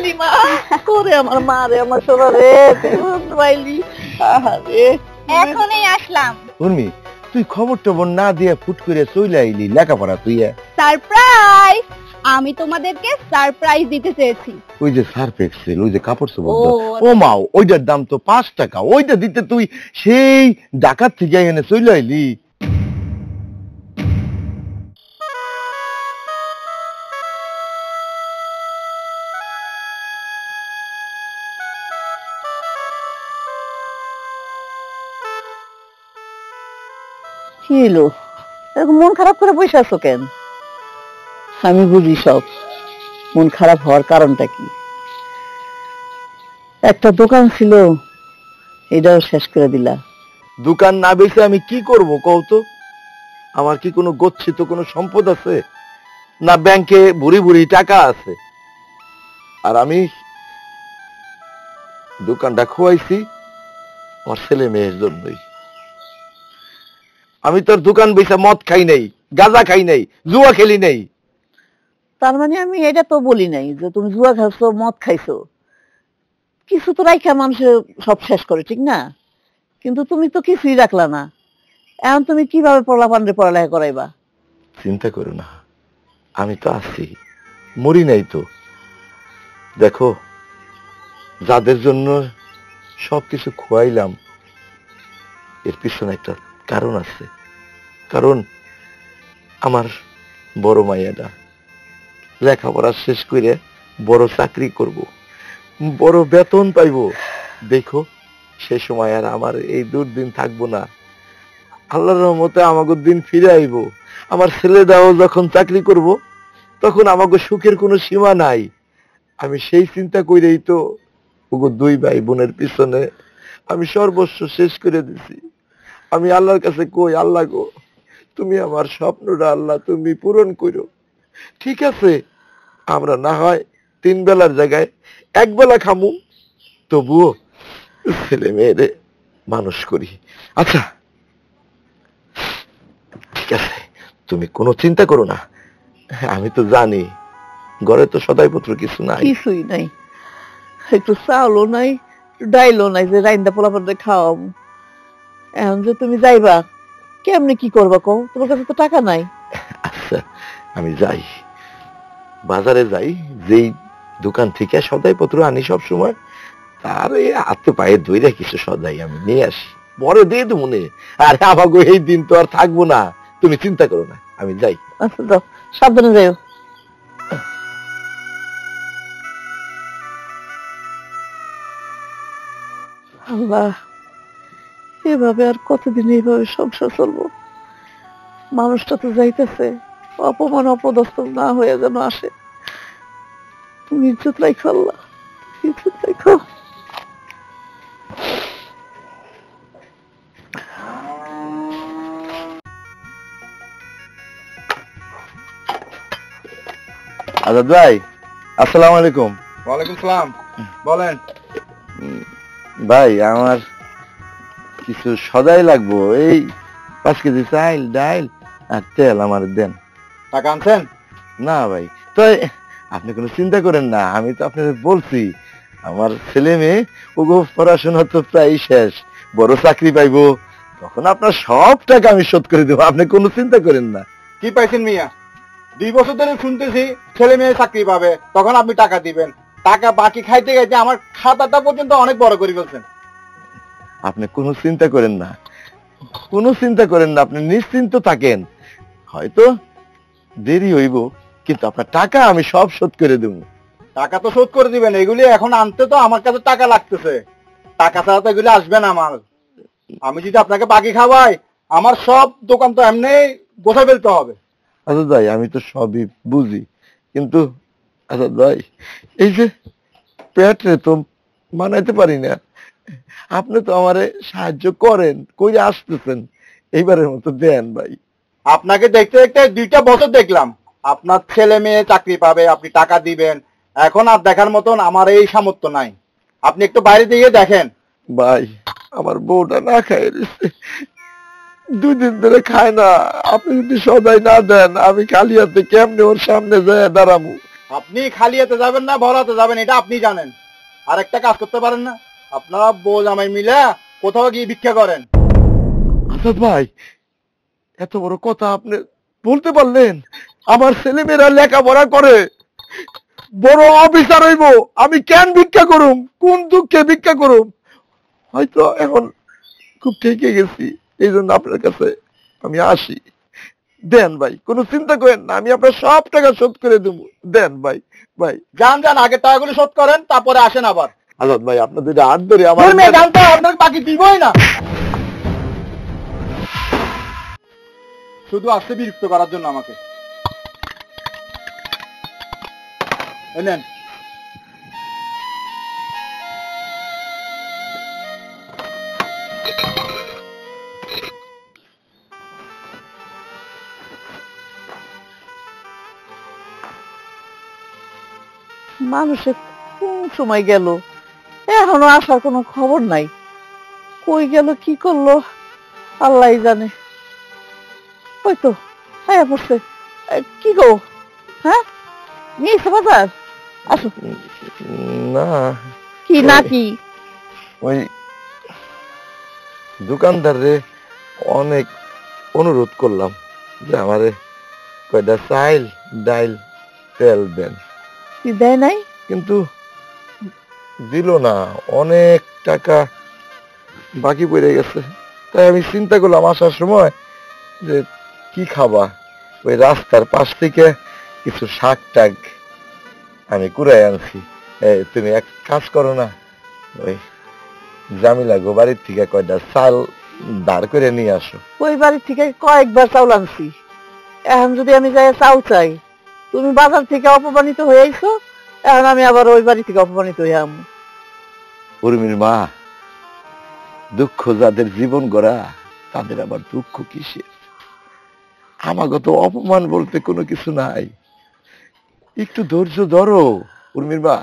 গেলি মা? তোরে আমার মা রে, আমার সোনা রে, পাইলি? আরে এখনই আসলাম। উর্মি, তুই খবর টবর না দিয়ে ফুট করে চলে আইলি লেখাপড়া তুই। সারপ্রাইজ! আমি তোমাদেরকে সারপ্রাইজ দিতে চেয়েছি। ওই যে সার্ফ এক্সেল, ওই যে কাপড় চোপড়, ও, ও মা, ওইটার দাম তো 5 টাকা। ওইটা দিতে তুই সেই ঢাকা থেকে এনে চলে আইলি। কি হলো? এরকম মন খারাপ করে বসে আছো কেন? আমি বুঝি সব। মন খারাপ হওয়ার কারণটা কি? একটা দোকান ছিল, এটাও শেষ করে দিলা। দোকান না বেচে আমি কি করব কও তো? আমার কি কোনো গচ্ছিত কোনো সম্পদ আছে? না ব্যাংকে ভুরি ভুরি টাকা আছে? আর আমি দোকানটা খোয়াইছি আমার ছেলে মেয়ের জন্যই। আমি তোর দোকান বেচা মদ খাই নাই, গাঁজা খাই নাই, জুয়া খেলি নাই। তার মানে আমি এটা তো বলি নাই যে তুমি জুয়া খাইছো, মদ খাইছো। কিছু তো রাইখা মানুষের সব শেষ করে, ঠিক না? কিন্তু তুমি তো কিছুই রাখলা না। এখন তুমি কিভাবে পোলাপানরে পড়ালেখা করাইবা? চিন্তা করো না, আমি তো আছি, মরি নাই তো। দেখো, যাদের জন্য সবকিছু খোয়াইলাম এর পিছনে একটা কারণ আছে। কারণ আমার বড় মাইয়াটা লেখাপড়া শেষ করে বড় চাকরি করব, বড় বেতন পাইবো। দেখো, সে সময় আর আমার এই দুর্দিন থাকবো না। আল্লাহর রহমতে আমাকে দিন ফিরে আইব। আমার ছেলেটাও যখন চাকরি করব তখন আমাকে সুখের কোনো সীমা নাই। আমি সেই চিন্তা করেই তো ওগো 2 ভাই বোনের পিছনে আমি সর্বস্ব শেষ করে দিছি। আমি আল্লাহর কাছে কই, আল্লাহ গো, তুমি আমার স্বপ্নটা আল্লাহ তুমি পূরণ করো। ঠিক আছে, আমরা না হয় 3 বেলার জায়গায় 1 বেলা খামু, তবুও ছেলে মেয়েরে মানুষ করি। আচ্ছা ঠিক আছে, তুমি কোনো চিন্তা করো না। আমি তো জানি ঘরে তো সদাইপত্র কিছু নাই। কিছুই নাই, একটু চাউলও নাই, ডাইলও নাই যে রাইন্দা পোলাপানরে খাওয়াবো। এখন যে তুমি যাইবা, কেমনে কি করবা কও? তোমার কাছে তো টাকা নাই। আচ্ছা, আমি যাই, বাজারে যাই, যেই দোকান থেকে সদাইপত্র আনি সব সময়, তার এই হাতে পায়ে ধইরা কিছু সদাই আমি নিয়ে আসি, বড় দিয়ে দেবো মনে। আর আমাকে এই দিন তো আর থাকবো না, তুমি চিন্তা করো না, আমি যাই। আচ্ছা যাও, সাবধানে যাইও। আল্লাহ, এভাবে আর কতদিন এইভাবে সংসার চলবো? মানুষটা তো যাইতেছে, অপমান অপদস্থ না হয়ে যেন আসে। তুমি ইজ্জত রাখো আল্লাহ, ইজ্জত রাখো। আজাদ ভাই, আসসালামু আলাইকুম। ওয়ালাইকুম সালাম, বলেন। ভাই, আমার কিছু সদাই লাগবো, এই 5 কেজি চাইল, ডাইল আর তেল আমার দেন। টাকা আনছেন? না ভাই, তো আপনি কোনো চিন্তা করেন না, আমি তো আপনাদের বলছি আমার ছেলে মেয়ে ওগো পড়াশোনা তো প্রায় শেষ, বড় চাকরি পাইবো, তখন আপনার সব টাকা আমি শোধ করে দেবো, আপনি কোনো চিন্তা করেন না। কি পাইছেন মিয়া? 2 বছর ধরে শুনতেছি ছেলে মেয়ে চাকরি পাবে, তখন আপনি টাকা দিবেন। টাকা বাকি খাইতে খাইতে আমার খাতাটা পর্যন্ত অনেক বড় করে ফেলছেন। আপনি কোনো চিন্তা করেন না, কোনো চিন্তা করেন না, আপনি নিশ্চিন্ত থাকেন। হয়তো দেরি হইব, কিন্তু আপনার টাকা আমি সব শোধ করে দেবো। টাকা তো শোধ করে দিবেন, এগুলি এখন আনতে তো আমার কাছে টাকা লাগতেছে। টাকা ছাড়া তো এগুলি আসবে না আমার। আমি যদি আপনাকে বাকি খাওয়াই, আমার সব দোকান তো এমনি গোছায় ফেলতে হবে। আচ্ছা ভাই, আমি তো সবই বুঝি, কিন্তু আচ্ছা ভাই, এই যে পেটে তো মানাইতে পারি না, আপনি তো আমারে সাহায্য করেন, কই আসতেছেন, এইবারের মতো দেন ভাই। আপনাকে দেখতে দেখতে 2টা বছর দেখলাম, আপনার ছেলে মেয়ে চাকরি পাবে, আপনি টাকা দিবেন। এখন আর দেখার মতন আমার এই সামর্থ্য নাই। আপনি একটু বাইরে দিয়ে দেখেন। ভাই, আমার বউটা না খায় 2 দিন ধরে খায় না, আপনি যদি সদাই না দেন আমি খালি হাতে কেমনে ওর সামনে যায় দাঁড়াবো? আপনি খালি হাতে যাবেন না ভরা হাতে যাবেন এটা আপনি জানেন। আর একটা কাজ করতে পারেন না, আপনারা বউ জামাই মিলে কোথাও গিয়ে ভিক্ষা করেন। আজাদ ভাই, এত বড় কথা আপনি বলতে পারলেন? আমার ছেলেমেয়েরা লেখাপড়া করে, বড় অফিসার হইব, আমি কেন ভিক্ষা করুম? কোন দুঃখে ভিক্ষা করুম? হয়তো এখন খুব ঠেকে গেছি, এই জন্য আপনার কাছে আমি আসি। দেন ভাই, কোনো চিন্তা করেন না, আমি আপনার সব টাকা শোধ করে দেবো। দেন ভাই। ভাই যান যান, আগে টাকাগুলো শোধ করেন, তারপরে আসেন আবার। আজাদ ভাই, আপনাদের হাত ধরে আমার জানতো আপনার বাকি দিবই না, শুধু আসতে বিরক্ত করার জন্য আমাকে। এই নেন। মানুষে কোন সময় গেল, এখনো আসার কোনো খবর নাই। কই গেল, কি করলো, আল্লাহই জানে। ওই তো হ্যাঁ পড়ছে। কি গো, হ্যাঁ নিয়েছে বাজার? আসো। না, কি নাকি? ওই দোকানদারে অনেক অনুরোধ করলাম যে আমারে কয়টা চাইল ডাইল তেল দেন, কি দেয় নাই? কিন্তু দিল না। অনেক টাকা বাকি পড়ে গেছে। তাই আমি চিন্তা করলাম আসার সময় যে কি খাবা, ওই রাস্তার পাশ থেকে কিছু শাক টাক আমি কুড়াই আনছি। তুমি এক কাজ করো না, ওই জামিলা গো বাড়ির থেকে কয়টা চাল দাঁড় করে নিয়ে আসো। ওই বাড়ি থেকে কয়েকবার চাউল আনছি, এখন যদি আমি যাই চাউল চাই, তুমি বাজার থেকে অপমানিত হয়ে আইছো, এখন আমি আবার ওই বাড়ি থেকে অপমানিত হয়ে আমু। উর্মির মা, দুঃখ যাদের জীবন গড়া তাদের আবার দুঃখ কিসের? আমাকে তো অপমান বলতে কোনো কিছু নাই। একটু ধৈর্য ধরো উর্মির মা,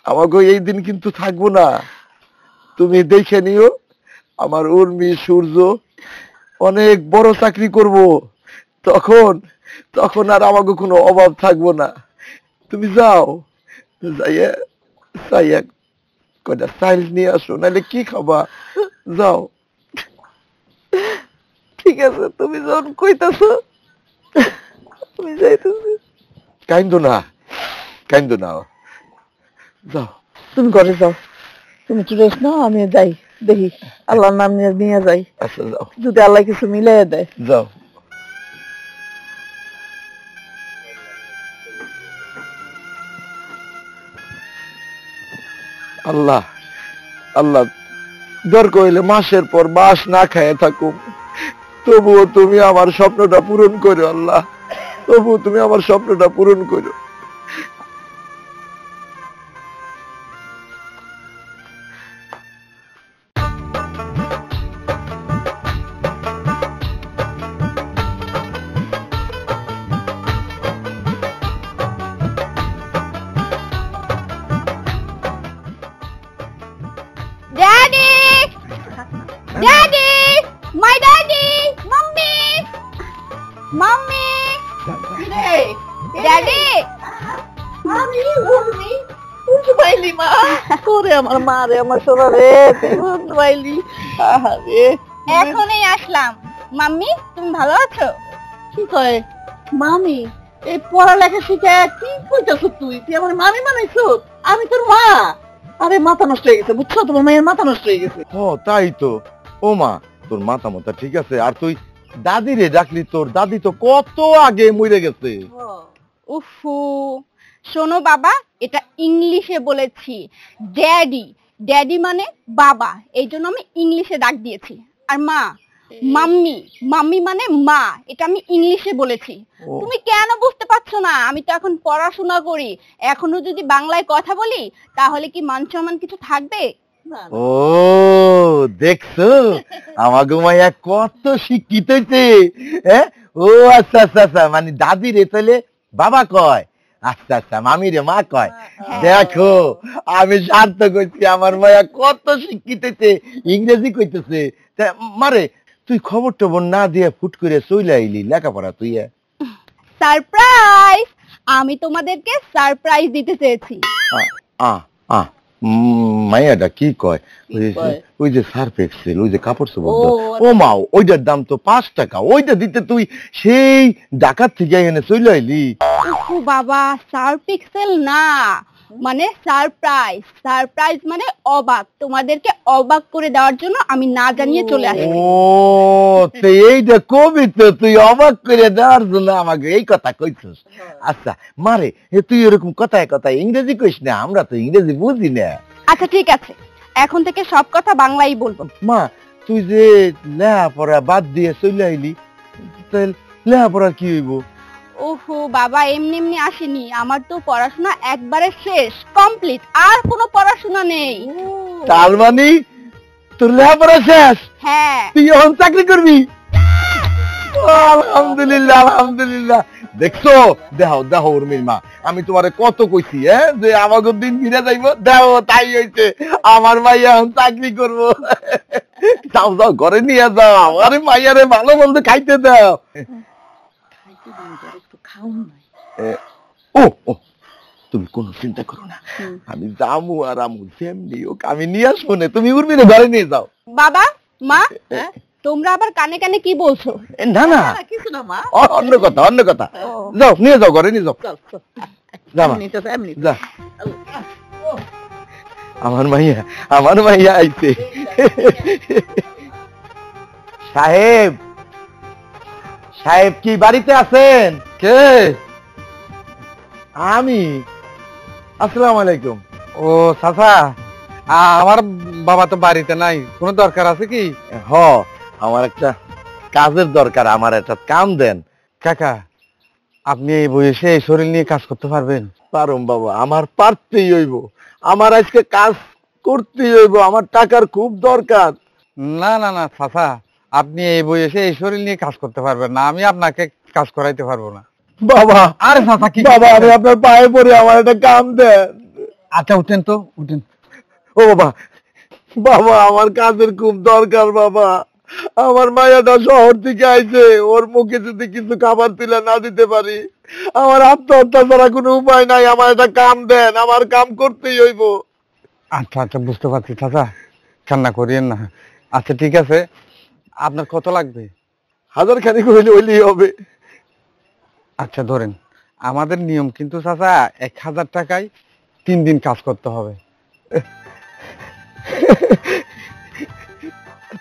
আমাকে এই দিন কিন্তু থাকবো না। তুমি দেখে নিও, আমার উর্মি সূর্য অনেক বড় চাকরি করব, তখন তখন আর আমাকে কোনো অভাব থাকবো না। তুমি যাও, যাইয়া যাইয়া কয়টা চাইল নিয়ে আসো, নাহলে কি খাবা? যাও। ঠিক আছে, তুমি যখন কইতাছো আমি যাইতেছি। কাইন্দো না, কাইন্দো না, যাও। তুমি ঘরে যাও, তুমি একটু রেস্ট নাও, আমি যাই দেখি, আল্লাহর নাম নিয়ে নিয়ে যাই, আচ্ছা যাও, যদি আল্লাহ কিছু মিলাই দেয়। যাও। আল্লাহ আল্লাহ, দরকার হইলে মাসের পর মাস না খায় থাকুম, তবুও তুমি আমার স্বপ্নটা পূরণ করো। আল্লাহ, তবুও তুমি আমার স্বপ্নটা পূরণ করো। ড্যাডি, ড্যাডি, মাই ড্যাডি, মাম্মি, মাম্মি, ড্যাডি। আমি উর্মি, বুঝতে পাইলি মা? তোরে আমার মা রে, আমার সোনা রে, তুই বুঝতে পাইলি? আহারে, এখনই আসলাম। মাম্মি, তুমি ভালো আছো? কি কয় মামি? এই পড়ালেখা শিখে কি কইতাছ তুই? তুই আমার মামি বানাইছ? আমি তোর মা। আরে মাথা নষ্ট হয়ে গেছে, বুঝছো? তোমার মায়ের মাথা নষ্ট হয়ে গেছে। ও তাই তো। ও মা, তোর মাথা মাথা ঠিক আছে? আর তুই দাদি রে ডাকলি, তোর দাদি তো কত আগে মরে গেছে। উফু, শোনো বাবা, এটা ইংলিশে বলেছি। ড্যাডি, ড্যাডি মানে বাবা, এই জন্য আমি ইংলিশে ডাক দিয়েছি। আর মা, মাম্মি, মাম্মি মানে মা, এটা আমি ইংলিশে বলেছি। ও। তুমি কেন বুঝতে পারছো না? আমি তো এখন পড়াশোনা করি, এখনো যদি বাংলায় কথা বলি তাহলে কি মান সম্মান কিছু থাকবে? ও দেখছো, আমাগো মাইয়া কত শিক্ষিত হইছে। হ্যাঁ, ও আচ্ছা আচ্ছা আচ্ছা, মানে দাদি রে তাহলে বাবা কয়, আচ্ছা আচ্ছা, মামি রে মা কয়। দেখো, আমি সার্থক হইছি, আমার মায়া কত শিক্ষিত হইছে, ইংরেজি কইতেছে। তা মারে, তুই খবর টবর না দিয়ে ফুট করে চলে আইলি লেখাপড়া তুই? সারপ্রাইজ! আমি তোমাদেরকে সারপ্রাইজ দিতে চেয়েছি। মাইয়াটা কি কয়? ওই যে সার্ফ এক্সেল, ওই যে কাপড় চোপড়, ও মা, ওইটার দাম তো 5 টাকা। ওইটা দিতে তুই সেই ঢাকার থেকে এনে চলে আইলি। ওহো বাবা, সার্ফ এক্সেল না, মানে সারপ্রাইজ। সারপ্রাইজ মানে অবাক, তোমাদেরকে অবাক করে দেওয়ার জন্য আমি না জানিয়ে চলে আসি। ও তো এইটা কবি তো, তুই অবাক করে দেওয়ার জন্য আমাকে এই কথা কইছিস। আচ্ছা মারে, তুই এরকম কথায় কথায় ইংরেজি কইস না, আমরা তো ইংরেজি বুঝি না। আচ্ছা ঠিক আছে, এখন থেকে সব কথা বাংলাই বলবো। মা, তুই যে লেখাপড়া বাদ দিয়ে চলে আইলি, তাহলে লেখাপড়া কি হইব? ওহো বাবা, এমনি এমনি আসেনি, আমার তো পড়াশোনা একবারে শেষ, কমপ্লিট, আর কোনো পড়াশোনা নেই। তার মানে তোর লেখাপড়া শেষ? হ্যাঁ। তুই এখন চাকরি করবি? আলহামদুলিল্লাহ, আলহামদুলিল্লাহ। দেখছো, দেখো দেখো উর্মির মা, আমি তোমারে কত কইছি যে আমাকে দিন ফিরে যাইবো, দেখো তাই হইছে, আমার মাইয়া এখন চাকরি করবো। যাও যাও, ঘরে নিয়ে যাও, আরে মাইয়ারে ভালো মন্দ খাইতে দাও। ও ও, তুমি কোনো চিন্তা করো না, আমি যামু আর আমু যেমনি হোক আমি নিয়ে আসবো না, তুমি উর্মিরে ঘরে নিয়ে যাও। বাবা, মা, তোমরা আবার কানে কানে কি বলছো? না না, কিছু না মা, অন্য কথা, অন্য কথা। যাও, নিয়ে যাও, ঘরে নিয়ে যাও। যা মা, যা। আমার মাইয়া আইছে। সাহেব, সাহেব কি বাড়িতে আছেন? কে? আমি। আসসালামু আলাইকুম। ও চাচা, আমার বাবা তো বাড়িতে নাই, কোনো দরকার আছে কি? হ, আমার একটা কাজের দরকার, আমার একটা কাম দেন। কাকা, আপনি এই বয়সে এই শরীর নিয়ে কাজ করতে পারবেন? পারুম বাবা, আমার পারতেই হইব, আমার আজকে কাজ করতেই হইব, আমার টাকার খুব দরকার। না না না চাচা, আপনি এই বয়সে এই শরীর নিয়ে কাজ করতে পারবেন না, আমি আপনাকে কাজ করাইতে পারবো না। বাবা, আরে চাচা কি? বাবা, আমি আপনার পায়ে পড়ে, আমার একটা কাম দেন। আচ্ছা উঠেন তো, উঠেন। ও বাবা, বাবা আমার কাজের খুব দরকার বাবা, আমার মায়াটা শহর থেকে আইছে, ওর মুখে যদি কিছু খাবার তুলে না দিতে পারি, আমার আত্মহত্যা ছাড়া কোনো উপায় নাই, আমার একটা কাম দেন, আমার কাম করতেই হইব। আচ্ছা আচ্ছা, বুঝতে পারছি চাচা, কান্না করিয়েন না। আচ্ছা ঠিক আছে, আপনার কত লাগবে? 1000 খানিক হইলে হইলেই হবে। আচ্ছা ধরেন, আমাদের নিয়ম কিন্তু চাচা 1000 টাকায় 3 দিন কাজ করতে হবে।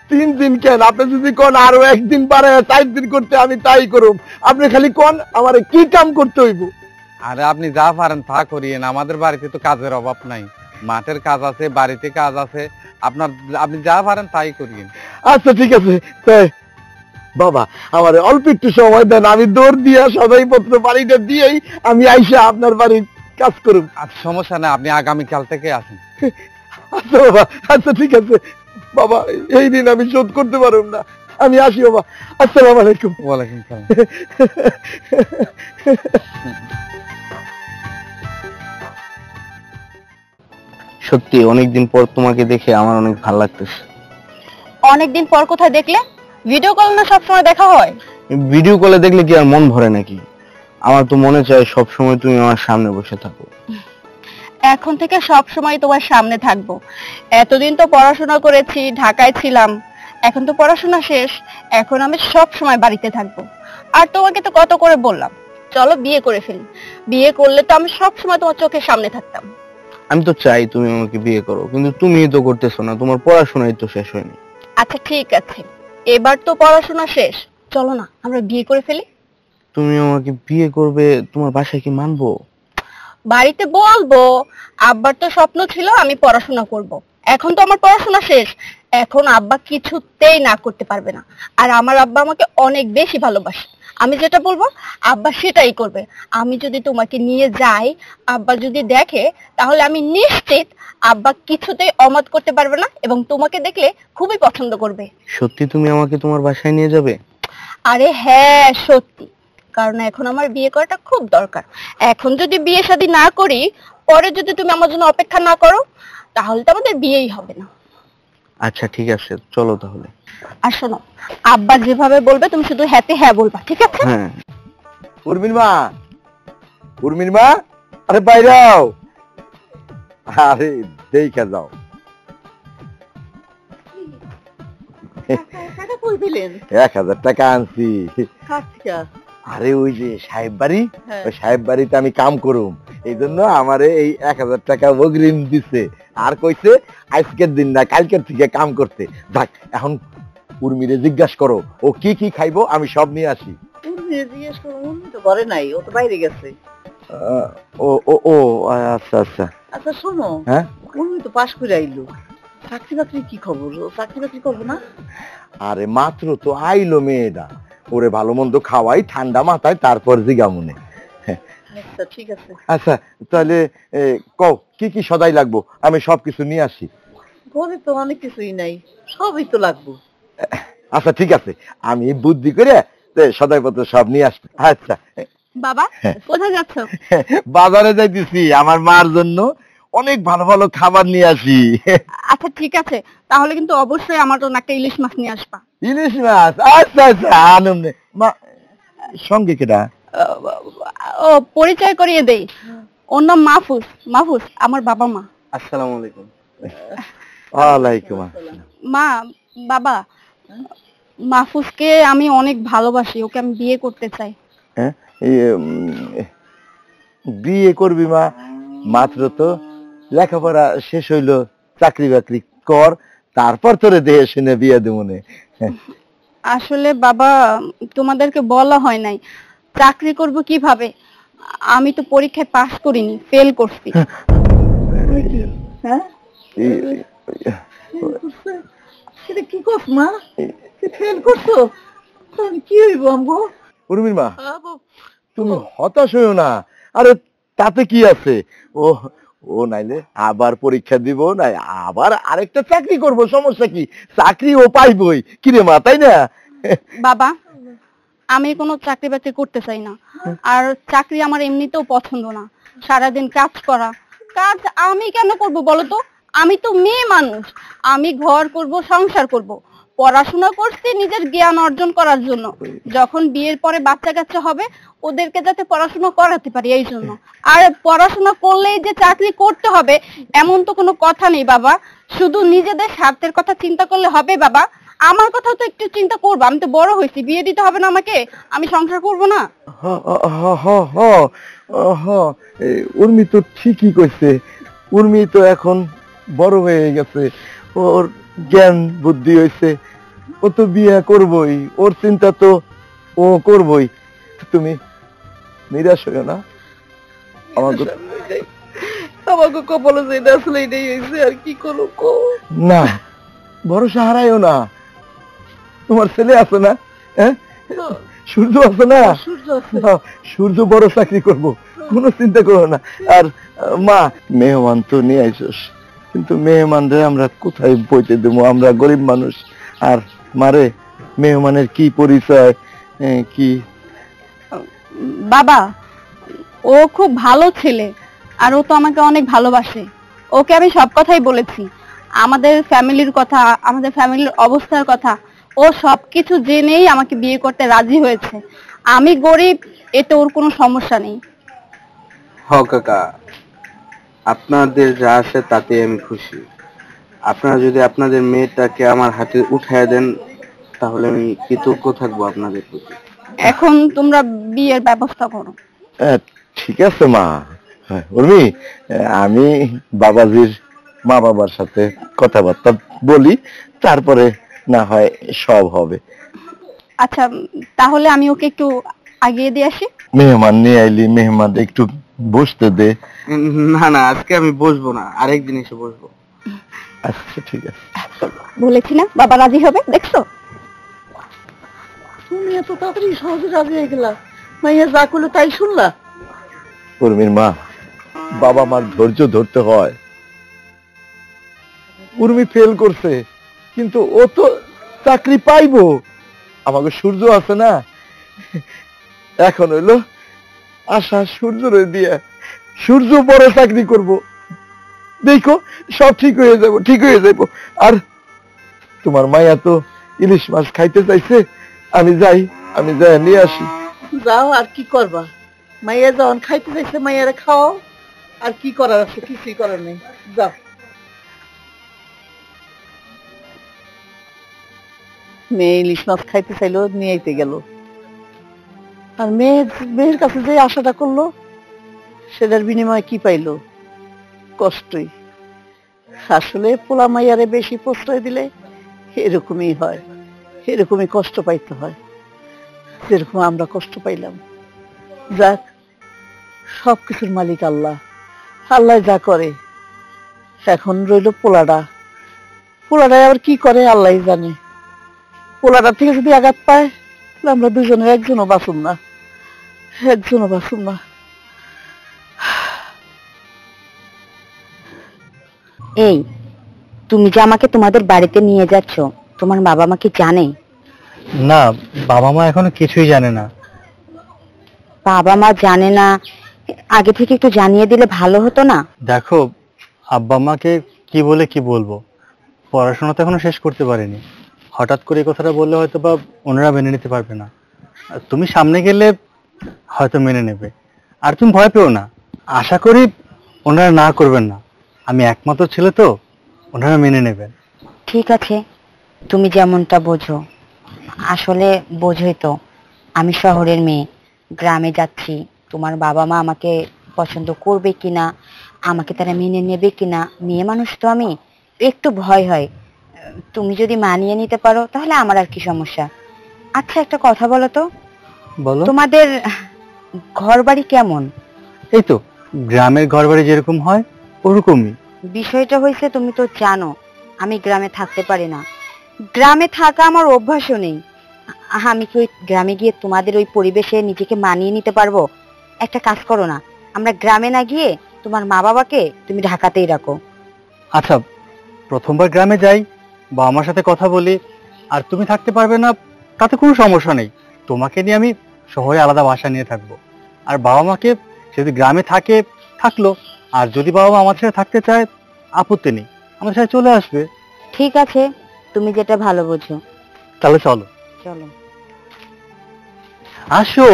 3 দিন কেন? আপনি যদি কোন আরো 1 দিন পারে 4 দিন করতে, আমি তাই করুম। আপনি খালি কোন আমারে কি কাম করতে হইব। আরে আপনি যা পারেন তা করিয়েন, আমাদের বাড়িতে তো কাজের অভাব নাই, মাঠের কাজ আছে, বাড়িতে কাজ আছে, আপনি যা পারেন তাই করিয়েন। আচ্ছা ঠিক আছে, তাই বাবা আমার অল্প একটু সময় দেন, আমি দৌড় দিয়া সদাই পত্র বাড়িটা দিয়েই আমি আইসা আপনার বাড়ির কাজ করুম। আচ্ছা সমস্যা না, আপনি আগামীকাল থেকে আসেন। আচ্ছা বাবা, আচ্ছা ঠিক আছে বাবা, এই দিন আমি শোধ করতে পারুম না, আমি আসি বাবা। আসসালামু আলাইকুম। ওয়ালাইকুম সালাম। সত্যি অনেকদিন পর তোমাকে দেখে আমার অনেক ভালো লাগতেছে। অনেকদিন পর কোথায় দেখলে? ভিডিও কল না সবসময় দেখা হয়? ভিডিও কলে দেখলে কি আর মন ভরে নাকি? আমার তো মনে চায় সব সময় তুমি আমার সামনে বসে থাকো। এখন থেকে সব সময় তোমার সামনে থাকবো। এতদিন তো পড়াশোনা করেছি, ঢাকায় ছিলাম, এখন তো পড়াশোনা শেষ, এখন আমি সব সময় বাড়িতে থাকবো। আর তোমাকে তো কত করে বললাম চলো বিয়ে করে ফেলি, বিয়ে করলে তো আমি সব সময় তোমার চোখের সামনে থাকতাম। আমি তো চাই তুমি আমাকে বিয়ে করো, কিন্তু তুমিই তো করতেছো না, তোমার পড়াশোনাই তো শেষ হয়নি। আচ্ছা ঠিক আছে, এবার তো পড়াশোনা শেষ, চলো না আমরা বিয়ে করে ফেলি। তুমি আমাকে বিয়ে করবে, তোমার বাসায় কি মানবো? বাড়িতে বলবো, আব্বার তো স্বপ্ন ছিল আমি পড়াশোনা করব, এখন তো আমার পড়াশোনা শেষ, এখন আব্বা কিছুতেই না করতে পারবে না। আর আমার আব্বা আমাকে অনেক বেশি ভালোবাসে, আমি যেটা বলবো আব্বা সেটাই করবে। আমি যদি তোমাকে নিয়ে যাই, আব্বা যদি দেখে, তাহলে আমি নিশ্চিত আব্বা কিছুতেই অমত করতে পারবে না এবং তোমাকে দেখলে খুবই পছন্দ করবে। সত্যি তুমি আমাকে তোমার বাসায় নিয়ে যাবে? আরে হ্যাঁ সত্যি, কারণ এখন আমার বিয়ে করাটা খুব দরকার। এখন যদি বিয়ে শাদী না করি, পরে যদি তুমি আমার জন্য অপেক্ষা না করো, তাহলে তো আমাদের বিয়েই হবে না। আচ্ছা ঠিক আছে, চলো তাহলে। আর শোনো, আব্বা যেভাবে বলবে তুমি শুধু হ্যাঁতে হ্যাঁ বলবা, ঠিক আছে? হ্যাঁ। উর্মির মা, উর্মির মা, আরে বাইরাও, আরে দেখা যাও। টাকা কই দিলেন? 1000 টাকা আনছি। কার থেকে? আরে ওই যে সাহেব বাড়ি, হ্যাঁ। ওই সাহেব বাড়িতে আমি কাম করুম, এই জন্য আমারে এই 1000 টাকা অগ্রিম দিছে, আর কইছে আজকের দিন না কালকের থেকে কাম করতে। যাক, এখন উর্মিরে জিজ্ঞাসা করো ও কি কি খাইবো, আমি সব নিয়ে আসি। উনি জিজ্ঞেস করুন, উনি তো ঘরে নাই, ও তো বাইরে গেছে। ও ও ও আচ্ছা আচ্ছা। আচ্ছা শোনো, হ্যাঁ, উনি তো পাশ করে আইলো, চাকরি বাকরি কি খবর? ও চাকরি বাকরি করবো না? আরে মাত্র তো আইলো মেয়েটা, ওরে ভালো মন্দ খাওয়াই ঠান্ডা মাথায়, তারপর জিগামুনে। আচ্ছা ঠিক আছে। আচ্ছা তাহলে কও কি কি সদাই লাগবো, আমি সবকিছু নিয়ে আসি। ঘরে তো অনেক কিছুই নাই, সবই তো লাগবো। আচ্ছা ঠিক আছে, আমি বুদ্ধি করে সদাইপত্র সব নিয়ে আসবো। আচ্ছা, বাবা কোথায় যাচ্ছ? বাজারে যাইতেছি, আমার মার জন্য অনেক ভালো ভালো খাবার নিয়ে আসি। আচ্ছা ঠিক আছে, তাহলে কিন্তু অবশ্যই আমার জন্য একটা ইলিশ মাছ নিয়ে আসবা। ইলিশ মাছ? আচ্ছা আচ্ছা আনন্দে। মা সঙ্গে কেডা? ও পরিচয় করিয়ে দেই, ওর নাম মাহফুজ। মাহফুজ আমার বাবা মা। আসসালামু আলাইকুম। ওয়ালাইকুম আসসালাম। মা, বাবা, মাহফুজকে আমি অনেক ভালোবাসি, ওকে আমি বিয়ে করতে চাই। হ্যাঁ, বিয়ে করবি মা? মাত্র তো লেখাপড়া শেষ হইলো, চাকরি বাকরি কর, তারপর তোরে দেহে শুনে বিয়ে দেবনে। আসলে বাবা, তোমাদেরকে বলা হয় নাই চাকরি করব কিভাবে। আমি তো পরীক্ষায় পাশ করিনি, ফেল করছি। হ্যাঁ সেটা কি করছ মা? ফেল করছো? তাহলে কি হইব আমগো? উর্মির মা, তুমি হতাশ হইও না, আরে তাতে কি আছে, ও ও নাইলে আবার পরীক্ষা দিব, নাই আবার আরেকটা চাকরি করব, সমস্যা কি? চাকরি ও পাইবই, কিরে মা, তাই না? বাবা, আমি কোনো চাকরি বাকরি করতে চাই না, আর চাকরি আমার এমনিতেও পছন্দ না। সারাদিন কাজ করা, কাজ আমি কেন করব বলো তো? আমি তো মেয়ে মানুষ, আমি ঘর করব, সংসার করব। পড়াশোনা করছি নিজের জ্ঞান অর্জন করার জন্য, যখন বিয়ের পরে বাচ্চা কাচ্চা হবে ওদেরকে যাতে পড়াশোনা করাতে পারি এই জন্য। আর পড়াশোনা করলেই যে চাকরি করতে হবে এমন তো কোনো কথা নেই বাবা। শুধু নিজেদের স্বার্থের কথা চিন্তা করলে হবে বাবা? আমার কথা তো একটু চিন্তা করবো, আমি তো বড় হয়েছি, বিয়ে দিতে হবে না আমাকে? আমি সংসার করব না? উর্মি তো ঠিকই কইছে, উর্মি তো এখন বড় হয়ে গেছে, ওর জ্ঞান বুদ্ধি হয়েছে, ও তো বিয়ে করবই, ওর চিন্তা তো ও করবই। তুমি নিরাশ হইও না। আমাকে আমাকে কপালে যেটা আসলে এটাই হয়েছে, আর কি করবো কো? না, ভরসা হারাইও না, তোমার ছেলে আছে না? হ্যাঁ, সূর্য আছে না? সূর্য আছে। হ্যাঁ, সূর্য বড় চাকরি করব, কোনো চিন্তা করো না। আর মা, মেহমান তো নিয়ে আইসস, কিন্তু মেহমানরে আমরা কোথায় বইতে দেবো, আমরা গরিব মানুষ। আর মারে, মেহমানের কি পরিচয়, কি? বাবা, ও খুব ভালো ছেলে, আর ও তো আমাকে অনেক ভালোবাসে। ওকে আমি সব কথাই বলেছি, আমাদের ফ্যামিলির কথা, আমাদের ফ্যামিলির অবস্থার কথা। ও সবকিছু জেনেই আমাকে বিয়ে করতে রাজি হয়েছে। আমি গরিব, এতে ওর কোনো সমস্যা নেই। হ কাকা, আপনাদের যা আছে তাতে আমি খুশি। আপনারা যদি আপনাদের মেয়েটাকে আমার হাতে উঠায় দেন তাহলে আমি কৃতজ্ঞ থাকবো আপনাদের প্রতি। এখন তোমরা বিয়ের ব্যবস্থা করো। ঠিক আছে মা। হ্যাঁ, উর্মি, আমি বাবাজির মা বাবার সাথে কথাবার্তা বলি, তারপরে না হয় সব হবে। আচ্ছা, তাহলে আমি ওকে একটু আগিয়ে দিয়ে আসি। মেহমান নিয়ে আইলি, মেহমান একটু বসতে দে। না না, আজকে আমি বসবো না, আরেকদিন এসে বসবো। আচ্ছা ঠিক আছে। বলেছি না বাবা রাজি হবে, দেখছো? তুমি এত তাড়াতাড়ি সহজে রাজি হয়ে গেলা, মাইয়া যা করলো তাই শুনলা? উর্মির মা, বাবা মার ধৈর্য ধরতে হয়। উর্মি ফেল করছে, কিন্তু ও তো চাকরি পাইবো, আমাকে সূর্য আছে না, এখন হইলো আশা সূর্যরে দিয়া, সূর্য বড় চাকরি করব, দেখো সব ঠিক হয়ে যাব, ঠিক হয়ে যাব। আর তোমার মাইয়া তো ইলিশ মাছ খাইতে চাইছে, আমি যাই নিয়ে আসি। যাও, আর কি করবা, মাইয়া যখন খাইতে চাইছে মাইয়ারে খাও, আর কি করার আছে, কিছুই করার নেই, যাও। মেয়ে ইলিশ মাছ খাইতে চাইলো, নিয়ে আইতে গেল। আর মেয়ের কাছে যে আশাটা করলো, সেটার বিনিময়ে কি পাইলো? কষ্টই। আসলে পোলা মাইয়ারে বেশি প্রশ্রয় দিলে এরকমই হয়, এরকমই কষ্ট পাইতে হয়, যেরকম আমরা কষ্ট পাইলাম। যাক, সবকিছুর মালিক আল্লাহ, আল্লাহ যা করে। এখন রইল পোলাটা, পোলাটা আবার কি করে আল্লাহ জানে। পোলাটার থেকে যদি আঘাত পায়, তাহলে আমরা দুজনের একজনও বাঁচুম না, একজনও বাঁচুম না। এই, তুমি যে আমাকে তোমাদের বাড়িতে নিয়ে যাচ্ছ, তোমার বাবা মা কি জানে? না, বাবা মা এখনো কিছুই জানে না। বাবা মা জানে না, আগে থেকে একটু জানিয়ে দিলে ভালো হতো না? দেখো, আব্বা মাকে কি বলে কি বলবো, পড়াশোনা তো এখনো শেষ করতে পারিনি। হঠাৎ করে এই কথাটা বললে হয়তো বা ওনারা মেনে নিতে পারবে না। আর তুমি সামনে গেলে হয়তো মেনে নেবে। আর তুমি ভয় পেও না, আশা করি ওনারা না করবেন না। আমি একমাত্র ছেলে তো, ওনারা মেনে নেবেন। ঠিক আছে, তুমি যেমনটা বোঝো। আসলে বোঝোই তো, আমি শহরের মেয়ে, গ্রামে যাচ্ছি। তোমার বাবা মা আমাকে পছন্দ করবে কিনা, আমাকে তারা মেনে নেবে কিনা, মেয়ে মানুষ তো আমি, একটু ভয় হয়। তুমি যদি মানিয়ে নিতে পারো তাহলে আমার আর কি সমস্যা। আচ্ছা, একটা কথা বলো তো, বলো। তোমাদের ঘর বাড়ি কেমন? এই তো গ্রামের ঘর বাড়ি যেরকম হয় ওরকমই। বিষয়টা হয়েছে, তুমি তো জানো আমি গ্রামে থাকতে পারি না, গ্রামে থাকা আমার অভ্যাসও নেই। আমি কি ওই গ্রামে গিয়ে তোমাদের ওই পরিবেশে নিজেকে মানিয়ে নিতে পারবো? একটা কাজ করো না, আমরা গ্রামে না গিয়ে তোমার মা বাবাকে তুমি ঢাকাতেই রাখো। আচ্ছা, প্রথমবার গ্রামে যাই, বা আমার সাথে কথা বলি, আর তুমি থাকতে পারবে না তাতে কোনো সমস্যা নেই। তোমাকে নিয়ে আমি শহরে আলাদা বাসা নিয়ে থাকবো। আর বাবা মাকে যদি গ্রামে থাকে থাকলো, আর যদি বাবা মা আমার সাথে থাকতে চায় আপত্তি নেই, আমার সাথে চলে আসবে। ঠিক আছে, তুমি যেটা ভালো বোঝো। তাহলে চলো। চলো। আসো।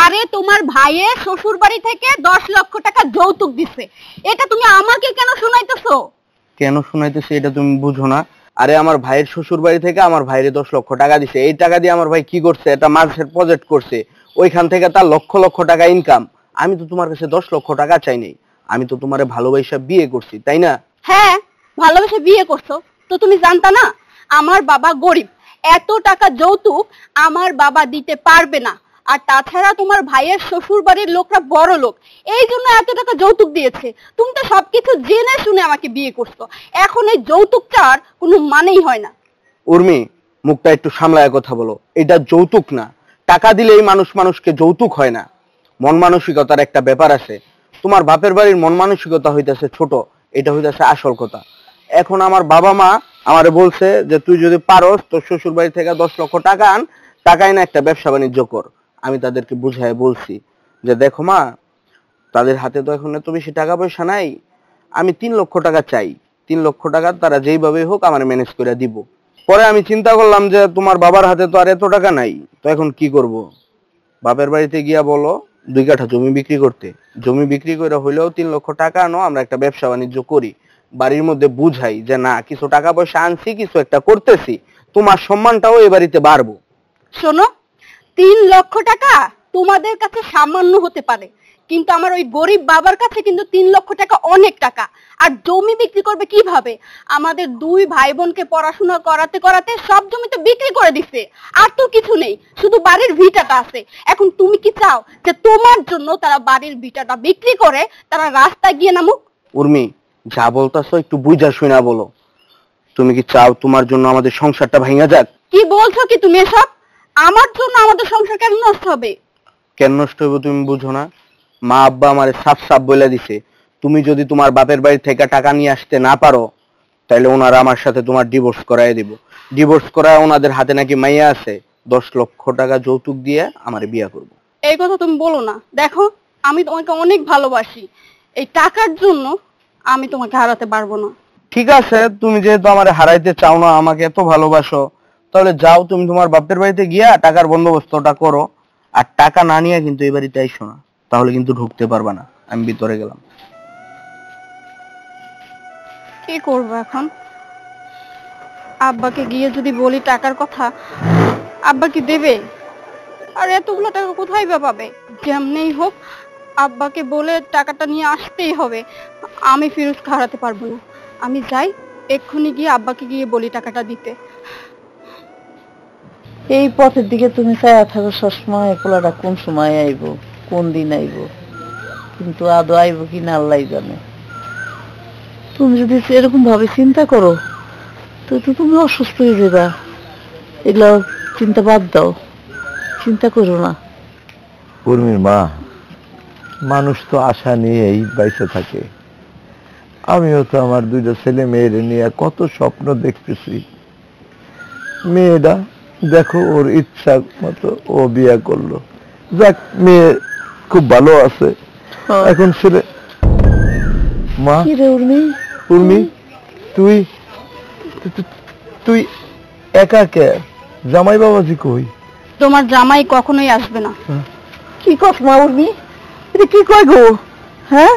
আরে তোমার ভাইয়ের শ্বশুর বাড়ি থেকে 10 লক্ষ টাকা যৌতুক দিছে, এটা তুমি আমাকে কেন শোনাইতেছো? কেন শোনাইতেছে এটা তুমি বুঝো না? আরে আমার ভাইয়ের শ্বশুর বাড়ি থেকে আমার ভাইরে 10 লক্ষ টাকা দিছে। এই টাকা দিয়ে আমার ভাই কি করছে, এটা মাছের প্রজেক্ট করছে, ওইখান থেকে তার লক্ষ লক্ষ টাকা ইনকাম। আমি তো তোমার কাছে 10 লক্ষ টাকা চাই নাই, আমি তো তোমারে ভালোবাসা বিয়ে করছি, তাই না? হ্যাঁ, ভালোবেসে বিয়ে করছো তো তুমি জানতা না আমার বাবা গরিব, এত টাকা যৌতুক আমার বাবা দিতে পারবে না। আর তাছাড়া তোমার ভাইয়ের শ্বশুর বাড়ির লোকরা বড় লোক, এই জন্য এত টাকা যৌতুক দিয়েছে। তুমি তো সবকিছু জেনে শুনে আমাকে বিয়ে করছো, এখন এই যৌতুকটার কোনো মানেই হয় না। উর্মি, মুখটা একটু সামলায় কথা বলো। এটা যৌতুক না, টাকা দিলেই মানুষ মানুষকে যৌতুক হয় না। মন মানসিকতার একটা ব্যাপার আছে। তোমার বাপের বাড়ির মন মানসিকতা হইতেছে ছোট, এটা হইতেছে আসল কথা। এখন আমার বাবা মা আমারে বলছে যে তুই যদি পারস তোর শ্বশুর বাড়ি থেকে 10 লক্ষ টাকা আন, টাকায় না একটা ব্যবসা বাণিজ্য কর। আমি তাদেরকে বুঝায় বলছি যে দেখো মা, তাদের হাতে তো এখন এত বেশি টাকা পয়সা নাই, আমি 3 লক্ষ টাকা চাই। 3 লক্ষ টাকা তারা যেইভাবে হোক আমার ম্যানেজ করে দিব। পরে আমি চিন্তা করলাম যে তোমার বাবার হাতে তো আর এত টাকা নাই, তো এখন কি করব? বাপের বাড়িতে গিয়া বলো 2 কাঠা জমি বিক্রি করতে। জমি বিক্রি করে হইলেও 3 লক্ষ টাকা আনো, আমরা একটা ব্যবসা বাণিজ্য করি। বাড়ির মধ্যে বুঝাই যে না, কিছু টাকা পয়সা আনছি, কিছু একটা করতেছি, তোমার সম্মানটাও এই বাড়িতে বাড়বো। শোনো, 3 লক্ষ টাকা তোমাদের কাছে সামান্য হতে পারে, কিন্তু আমার ওই গরিব বাবার কাছে কিন্তু 3 লক্ষ টাকা অনেক টাকা। আর জমি বিক্রি করবে কিভাবে? আমাদের 2 ভাই বোনকে পড়াশোনা করাতে করাতে সব জমি তো বিক্রি করে দিছে, আর তো কিছু নেই, শুধু বাড়ির ভিটাটা আছে। এখন তুমি কি চাও যে তোমার জন্য তারা বাড়ির ভিটাটা বিক্রি করে তারা রাস্তায় গিয়ে নামুক? উর্মি, যা বলতাছো একটু বুঝা শুনা বলো। তুমি কি চাও তোমার জন্য আমাদের সংসারটা ভাঙা যাক? কি বলছো কি তুমি এসব? আমার জন্য আমাদের সংসার কেন নষ্ট হবে? কেন নষ্ট হবে তুমি বুঝো না? মা আব্বা আমারে সাফ সাফ বলে দিছে, তুমি যদি তোমার বাপের বাড়ি থেকে টাকা নিয়ে আসতে না পারো, তাহলে ওনারা আমার সাথে তোমার ডিভোর্স করায় দিব। ডিভোর্স করায় ওনাদের হাতে নাকি মাইয়া আছে, 10 লক্ষ টাকা যৌতুক দিয়ে আমারে বিয়ে করব। এই কথা তুমি বলো না। দেখো, আমি তোমাকে অনেক ভালোবাসি, এই টাকার জন্য আমি তোমাকে হারাতে পারবো না। ঠিক আছে, তুমি যেহেতু আমারে হারাইতে চাও না, আমাকে এত ভালোবাসো, তাহলে যাও তুমি তোমার বাপের বাড়িতে গিয়া টাকার বন্দোবস্তটা করো। আর টাকা না নিয়ে কিন্তু এই বাড়িতে আইসো না, তাহলে কিন্তু ঢুকতে পারবা না। আমি ভিতরে গেলাম। কি করব এখন? আব্বাকে গিয়ে যদি বলি টাকার কথা, আব্বা কি দেবে? আর এতগুলো টাকা কোথায় বা পাবে? যেমনেই হোক আব্বাকে বলে টাকাটা নিয়ে আসতেই হবে। আমি ফিরোজকে হারাতে পারবো না। আমি যাই, এক্ষুনি গিয়ে আব্বাকে গিয়ে বলি টাকাটা দিতে। এই পথের দিকে তুমি চাইয়া থাকো সবসময়, পোলাটা কোন সময় আইব, কোন দিন আইব, কিন্তু আদৌ আইব কিনা আল্লাহ জানে। তুমি যদি এরকম ভাবে চিন্তা করো তো তুমি অসুস্থ হয়ে যাবা। এগুলো চিন্তা বাদ দাও, চিন্তা করো না। উর্মির মা, মানুষ তো আশা নিয়েই বাইসে থাকে। আমিও তো আমার দুইটা ছেলে মেয়ের নিয়ে কত স্বপ্ন দেখতেছি। মেয়েটা দেখো ওর ইচ্ছা মতো ও বিয়ে করলো, যাক মেয়ে খুব ভালো আছে। এখন ছেলে মা, কি রে উর্মি? উর্মি তুই তুই একা কে? জামাই বাবাজি কই? তোমার জামাই কখনোই আসবে না। কি কস মা উর্মি? এটা কি কয় গো? হ্যাঁ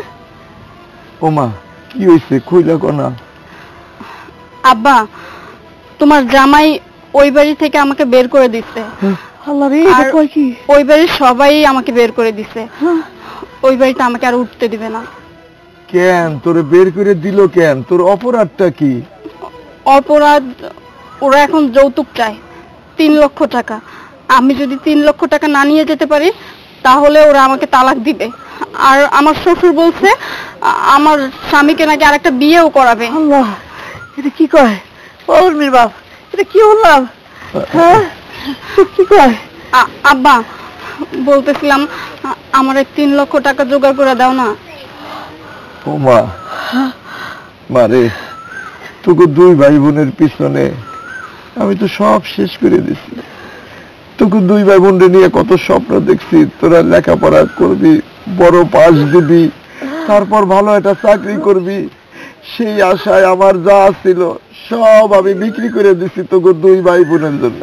ও মা, কি হয়েছে কইলা কোনা? আব্বা, তোমার জামাই ওই বাড়ি থেকে আমাকে বের করে দিচ্ছে। আল্লাহ রে, এটা আর কয় কি? ওই বাড়ির সবাই আমাকে বের করে দিছে। ওই বাড়িতে আমাকে আর উঠতে দিবে না। কেন তোরে বের করে দিল কেন? তোর অপরাধটা কি? অপরাধ, ওরা এখন যৌতুক চায় 3 লক্ষ টাকা। আমি যদি 3 লক্ষ টাকা না নিয়ে যেতে পারি তাহলে ওরা আমাকে তালাক দিবে। আর আমার শ্বশুর বলছে আমার স্বামীকে নাকি আরেকটা বিয়েও করাবে। আল্লাহ, এটা কি কয়? ও উর্মির বাপ, এটা কি বললাম? হ্যাঁ কি কয়? আব্বা, বলতেছিলাম আমার 3 লক্ষ টাকা জোগাড় করে দাও না। ও মা, মারে তোকে 2 ভাই বোনের পিছনে আমি তো সব শেষ করে দিছি। তোকে 2 ভাই বোনরে নিয়ে কত স্বপ্ন দেখছি, তোরা লেখাপড়া করবি, বড় পাস দিবি, তারপর ভালো একটা চাকরি করবি। সেই আশায় আমার যা ছিল সব আমি বিক্রি করে দিছি তোকে 2 ভাই বোনের জন্য।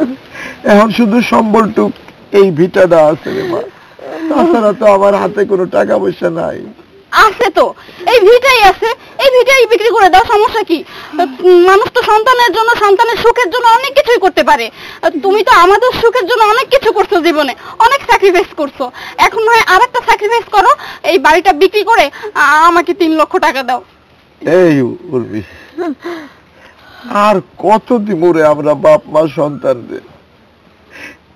এখন শুধু সম্বলটুক এই ভিটাটা আছে রে মা, তাছাড়া তো আমার হাতে কোনো টাকা পয়সা নাই। আছে তো, এই ভিটাই আছে, এই ভিটাই বিক্রি করে দাও, সমস্যা কি? মানুষ তো সন্তানের জন্য, সন্তানের সুখের জন্য অনেক কিছুই করতে পারে। তুমি তো আমাদের সুখের জন্য অনেক কিছু করছো জীবনে, অনেক স্যাক্রিফাইস করছো। এখন নয় আরেকটা স্যাক্রিফাইস করো, এই বাড়িটা বিক্রি করে আমাকে 3 লক্ষ টাকা দাও। এই উর্মি, আর কত দিমরে আমরা বাপ মা সন্তানদের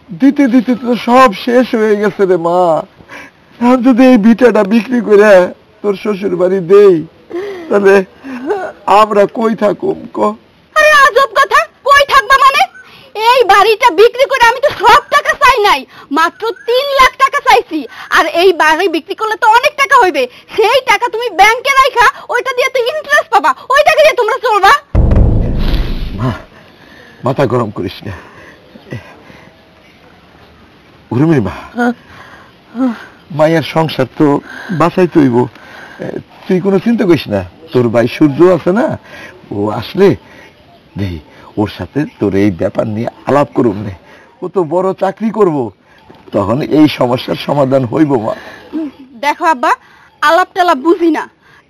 দিতে দিতে তো সব শেষ হয়ে গেছে রে মা। এখন যদি এই ভিটাটা বিক্রি করে তোর শ্বশুর বাড়ি দেই তাহলে আমরা কই থাকুম ক? আরে আজব কথা, কই থাকবা মানে? এই বাড়িটা বিক্রি করে আমি তো সব টাকা চাই নাই, মাত্র 3 লাখ টাকা চাইছি। আর এই বাড়ি বিক্রি করলে তো অনেক টাকা হইবে, সেই টাকা তুমি ব্যাংকে রাখা, ওইটা দিয়ে তো ইন্টারেস্ট পাবা, ওই টাকা দিয়ে তোমরা চলবা। মা, মাথা গরম করিস না। উর্মির মা, মায়ের সংসার তো বাঁচাইতে হইব। তুই কোনো চিন্তা করিস না, তোর ভাই সূর্য আছে না, ও আসলে দেই ওর সাথে তোর এই ব্যাপার নিয়ে আলাপ করুন নে। ও তো বড় চাকরি করব, তখন এই সমস্যার সমাধান হইব মা। দেখো আব্বা, আলাপ টালাপ বুঝি না,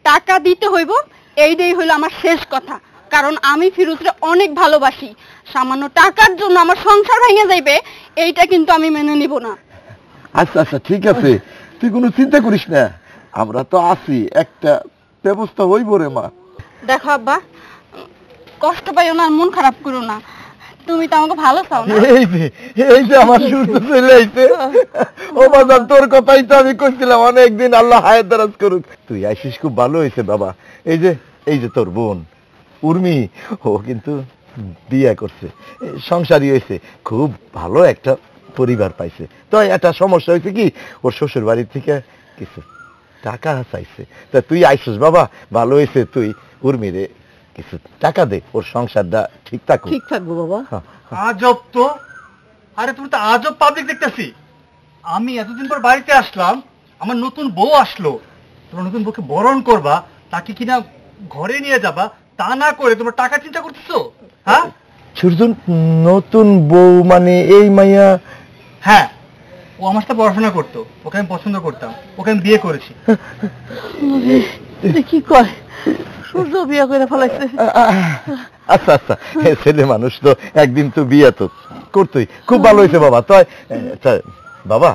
টাকা দিতে হইব, এইটাই হইলো আমার শেষ কথা। কারণ আমি ফিরোজরে অনেক ভালোবাসি, সামান্য টাকার জন্য আমার সংসার ভেঙে যাইবে এইটা কিন্তু আমি মেনে নিব না। আচ্ছা আচ্ছা ঠিক আছে, তুই কোনো চিন্তা করিস না, আমরা তো আছি, একটা ব্যবস্থা হইব রে মা। দেখো আব্বা, কষ্ট পাইও না, মন খারাপ করো না, তুমি তো আমাকে ভালো চাও না। এই যে আমার সূর্য চলে আইছে। ও বাজার, তোর কথাই তো আমি কইছিলাম অনেকদিন, আল্লাহ হায়াত দারাজ করুক। তুই আইসিস, খুব ভালো হয়েছে বাবা। এই যে তোর বোন উর্মি, ও কিন্তু বিয়ে করছে, সংসারী হয়েছে, খুব ভালো একটা পরিবার পাইছে। তো একটা সমস্যা হয়েছে কি, ওর শ্বশুর বাড়ি থেকে কিছু টাকা চাইছে। তা তুই আইসিস বাবা, ভালো হয়েছে। তুই উর্মিরে কিছু টাকা দে, ওর সংসারটা ঠিক থাকুক। ঠিক থাকবো বাবা। আজব তো। আরে তুমি তো আজব পাবলিক দেখতেছি। আমি এতদিন পর বাড়িতে আসলাম, আমার নতুন বউ আসলো, তোমার নতুন বউকে বরণ করবা, তাকে কিনা ঘরে নিয়ে যাবা, তা না করে তোমার টাকা চিন্তা করতেছো? হ্যাঁ সূর্য, নতুন বউ মানে এই মাইয়া? হ্যাঁ, ও আমার সাথে পড়াশোনা করতো, ওকে আমি পছন্দ করতাম, ওকে আমি বিয়ে করেছি। কি কয় সূর্য বিয়ে করে ফেলাইছে? আচ্ছা আচ্ছা, ছেলে মানুষ তো একদিন তো বিয়ে তো করতোই। খুব ভালো হয়েছে বাবা। তো বাবা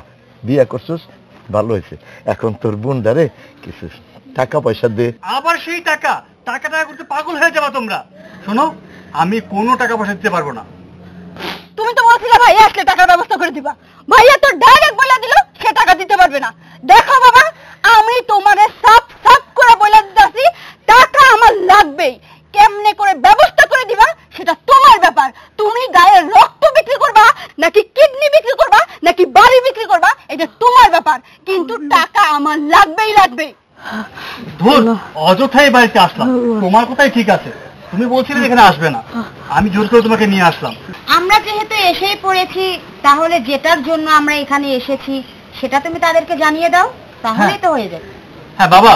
বিয়ে করছিস, ভালো হয়েছে। এখন তোর বোনটারে কিছু টাকা পয়সা দে। আবার সেই টাকা টাকা টাকা করতে পাগল হয়ে যাবা তোমরা। শোনো, আমি কোনো টাকা পয়সা দিতে পারবো না। তুমি তো বলছিলে ভাইয়া আসলে টাকার ব্যবস্থা করে দিবা, ভাইয়া তো ডাইরেক্ট বলে দিল সে টাকা দিতে পারবে না। দেখো বাবা, আমি তোমারে সাফ সাফ করে বলে দিতেছি টাকা আমার লাগবেই। কেমনে করে ব্যবস্থা করে দিবা সেটা তোমার ব্যাপার। তুমি গায়ের রক্ত বিক্রি করবা নাকি কিডনি বিক্রি করবা নাকি বাড়ি বিক্রি করবা এটা তোমার ব্যাপার, কিন্তু টাকা আমার লাগবেই লাগবে। ধুর, অযথাই বাড়িতে আসলাম। তোমার কথাই ঠিক আছে, তুমি বলছিলে এখানে আসবে না, আমি জোর করে তোমাকে নিয়ে আসলাম। আমরা যেহেতু এসেই পড়েছি, তাহলে যেটার জন্য আমরা এখানে এসেছি সেটা তুমি তাদেরকে জানিয়ে দাও, তাহলেই তো হয়ে যাবে। হ্যাঁ বাবা,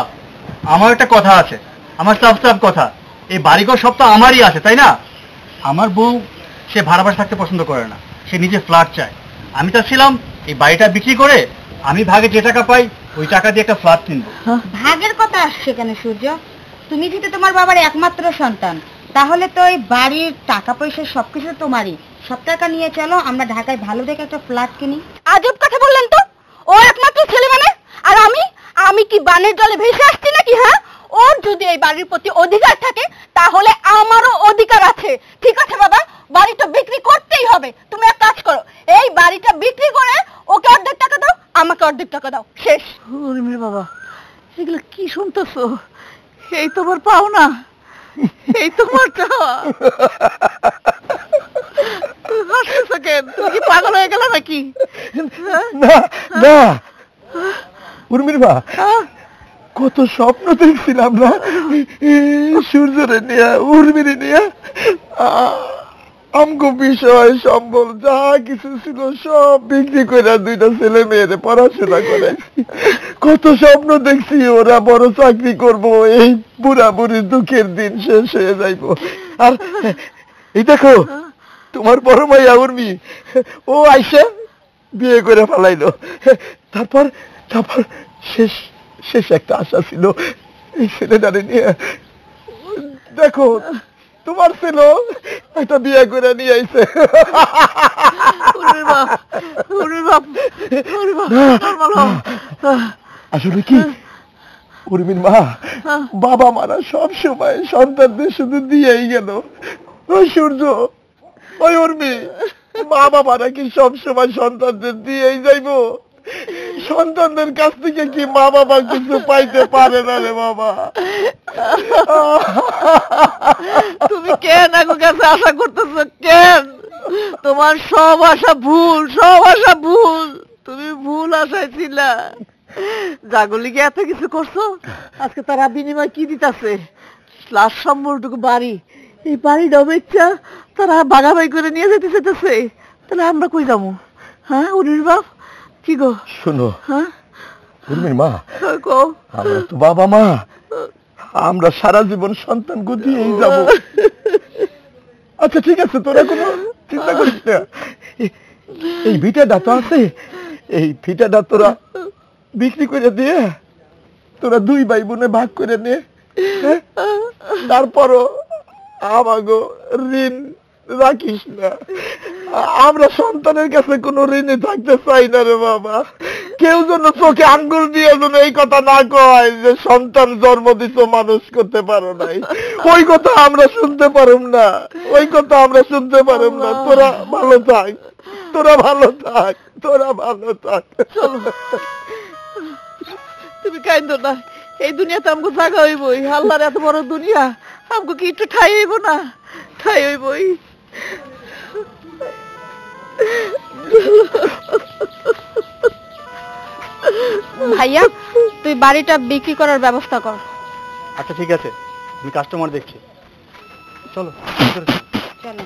আমার একটা কথা আছে, আমার সাফ সাফ কথা। এই বাড়িঘর সব তো আমারই আছে, তাই না? আমার বউ সে ভাড়া বাসা থাকতে পছন্দ করে না, সে নিজে ফ্ল্যাট চায়। আমি চাচ্ছিলাম এই বাড়িটা বিক্রি করে আমি ভাগে যে টাকা পাই ওই টাকা দিয়ে একটা ফ্ল্যাট কিনবো। ভাগের কথা আসছে কেন সূর্য? তুমি যেহেতু তোমার বাবার একমাত্র সন্তান, তাহলে তো এই বাড়ির টাকা পয়সা সবকিছু তোমারই। সব টাকা নিয়ে চলো, আমরা ঢাকায় ভালো দেখে একটা ফ্ল্যাট কিনি। আজব কথা বললেন তো, ও একমাত্র ছেলে মানে, আর আমি কি বানের জলে ভেসে আসছি নাকি? হ্যাঁ, ওর যদি এই বাড়ির প্রতি অধিকার থাকে তাহলে আমারও অধিকার আছে। ঠিক আছে বাবা, বাড়িটা বিক্রি করতেই হবে। তুমি এক কাজ করো, এই বাড়িটা বিক্রি করে ওকে অর্ধেক টাকা দাও, আমাকে অর্ধেক টাকা দাও, শেষ। উর্মির বাবা, এগুলো কি শুনতেছো? এই তোমার পাওনা, এই তোমার চাওয়া। হাসতেছো কেন? তুমি কি পাগল হয়ে গেল নাকি? না না উর্মির মা, কত স্বপ্ন দেখছিলাম না সূর্যরে নিয়ে, উর্মিরে নিয়ে। আমগো বিষয় সম্বল যা কিছু ছিল সব বিক্রি করে দুইটা ছেলে মেয়েরে পড়াশোনা করাইছি। কত স্বপ্ন দেখছি ওরা বড় চাকরি করব, এই বুড়া বুড়ির দুঃখের দিন শেষ হয়ে যাইব। আর এই দেখো তোমার বড় মাইয়া উর্মি, ও আইসা বিয়ে করে ফেলাইলো। তারপর তারপর শেষ শেষ একটা আশা ছিল এই ছেলেটারে নিয়ে। দেখো তোমার ছেলে একটা বিয়ে করে নিয়ে আইছে। আসলে কি উর্মির মা, বাবা মারা সব সময় সন্তানদের শুধু দিয়েই গেল। ওই সূর্য, ওই উর্মি, মা বাবারা কি সব সময় সন্তানদের দিয়েই যাইবো? সন্তানদের কাছ থেকে কি মা বাবা কিছু পাইতে পারে না রে বাবা? তুমি কেন এখন কাছে আশা করতেছো কেন? তোমার সব আশা ভুল, সব আশা ভুল। তুমি ভুল আশায় ছিলা। জাগলিকে এত কিছু করছো, আজকে তারা বিনিময় কি দিতেছে? লাশ সম্বলটুকু বাড়ি, এই বাড়িটাও বেচা তারা ভাগাভাগি করে নিয়ে যেতে চেতেছে। তাহলে আমরা কই যাবো? হ্যাঁ উর্মির বাপ, কি গো? শোনো হ্যাঁ উর্মির মা, কো, আমরা তো বাবা মা, আমরা সারা জীবন সন্তান দিয়েই যাব। আচ্ছা ঠিক আছে, তোরা কোনো চিন্তা করিস না। এই ভিটাটা তো আছে, এই ভিটাটা তোরা বিক্রি করে দিয়ে তোরা দুই ভাই বোনে ভাগ করে নে। তারপরও আমাগো ঋণ রাখিস না। আমরা সন্তানের কাছে কোনো ঋণে থাকতে চাই না রে বাবা। কেউ যেন চোখে আঙ্গুল দিয়ে যেন এই কথা না কয় যে সন্তান জন্ম দিছ মানুষ করতে পারো নাই। ওই কথা আমরা শুনতে পারুম না, ওই কথা আমরা শুনতে পারুম না। তোরা ভালো থাক, তোরা ভালো থাক, তোরা ভালো থাক। চলো, তুমি কাইন্দ না। এই দুনিয়াতে আমাকে জায়গা হইবই। আল্লাহর এত বড় দুনিয়া, আমাকে কি একটু ঠাই হইব না? ঠাই হইবই। ভাইয়া, তুই বাড়িটা বিক্রি করার ব্যবস্থা কর। আচ্ছা ঠিক আছে, আমি কাস্টমার দেখছি। চলো চলো।